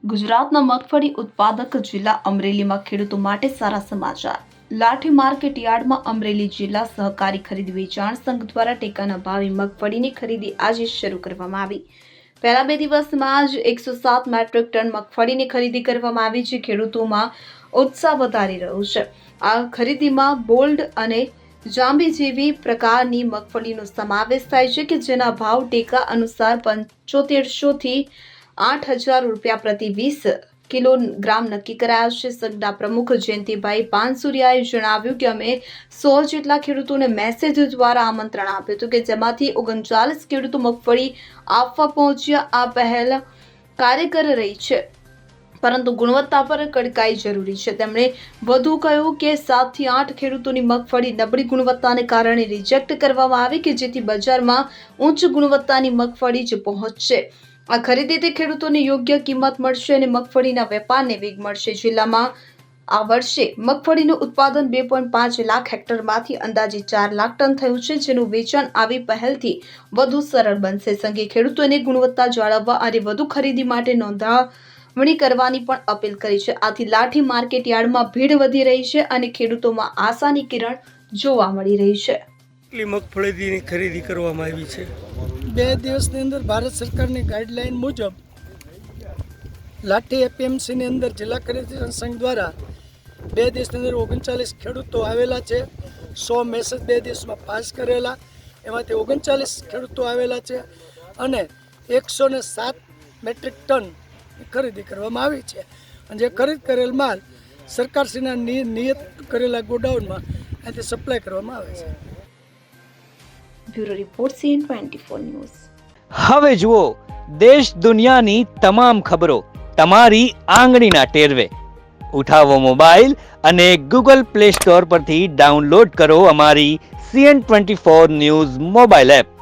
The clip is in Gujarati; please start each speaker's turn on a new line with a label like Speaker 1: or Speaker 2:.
Speaker 1: ગુજરાતના મગફળી ઉત્પાદક જિલ્લા અમરેલીમાં ખેડૂતો માટે સારા સમાચાર। લાઠી માર્કેટ યાર્ડમાં અમરેલી જિલ્લા સહકારી ખરીદ વેચાણ સંઘ દ્વારા ટેકાના ભાવે મગફળીની ખરીદી આજે શરૂ કરવામાં આવી। પહેલા 2 દિવસમાં જ 107 મેટ્રિક ટન મગફળીની ખરીદી કરવામાં આવી છે। ખેડૂતોમાં ઉત્સાહ વધારી રહ્યો છે। આ ખરીદીમાં બોલ્ડ અને જાંબી જેવી પ્રકારની મગફળીનો સમાવેશ થાય છે કે જેના ભાવ ટેકા અનુસાર 7500 થી 8000 રૂપિયા પ્રતિ 20 કિલોગ્રામ નક્કી કરાયા છે। સંઘના પ્રમુખ જયંતિભાઈ પાનસુરિયાએ જણાવ્યું કે અમે 100 જેટલા ખેડૂતોને મેસેજ દ્વારા આમંત્રણ આપ્યું હતું કે જેમાંથી 39 ખેડૂતો મગફળી આપવા પહોંચ્યા। આ પહેલ કાર્યકર રહી છે પરંતુ ગુણવત્તા પર કડકાઈ જરૂરી છે। તેમણે વધુ કહ્યું કે 7 થી 8 ખેડૂતોની મગફળી નબળી ગુણવત્તાને કારણે રિજેક્ટ કરવામાં આવી કે જેથી બજારમાં ઉચ્ચ ગુણવત્તાની મગફળી જ પહોંચશે। આ ખરીદીથી ખેડૂતોને યોગ્ય કિંમત મળશે અને મગફળીના વેપારને વેગ મળશે। જિલ્લામાં આ વર્ષે મગફળીનું ઉત્પાદન 2.5 લાખ હેક્ટરમાંથી અંદાજે 4 લાખ ટન થયું છે જેનું વેચાણ આવી પહેલથી વધુ સરળ બનશે। સંઘે ખેડૂતોને ગુણવત્તા જાળવવા અને વધુ ખરીદી માટે નોંધણી કરવાની પણ અપીલ કરી છે। આથી લાઠી માર્કેટ યાર્ડમાં ભીડ વધી રહી છે અને ખેડૂતોમાં આશાની કિરણ જોવા મળી રહી છે।
Speaker 2: મગફળીની ખરીદી કરવામાં આવી છે।
Speaker 3: 2 દિવસની અંદર ભારત સરકારની ગાઈડલાઈન મુજબ લાઠી એપીએમસીની અંદર જિલ્લા ખરીદ સંઘ દ્વારા 2 દિવસની અંદર 39 ખેડૂતો આવેલા છે। 100 મેસેજ 2 દિવસમાં પાસ કરેલા, એમાંથી 39 ખેડૂતો આવેલા છે અને 107 મેટ્રિક ટન ખરીદી કરવામાં આવી છે અને જે ખરીદ કરેલ માલ સરકારશ્રીના નિયત કરેલા ગોડાઉનમાં અહીંથી સપ્લાય કરવામાં આવે છે।
Speaker 1: Bureau report CN24 news.
Speaker 4: હવે જુઓ દેશ દુનિયાની તમામ ખબરો તમારી આંગળીના ટેરવે। ઉઠાવો મોબાઈલ અને Google Play Store પરથી ડાઉનલોડ કરો અમારી CN24 ન્યૂઝ મોબાઈલ એપ।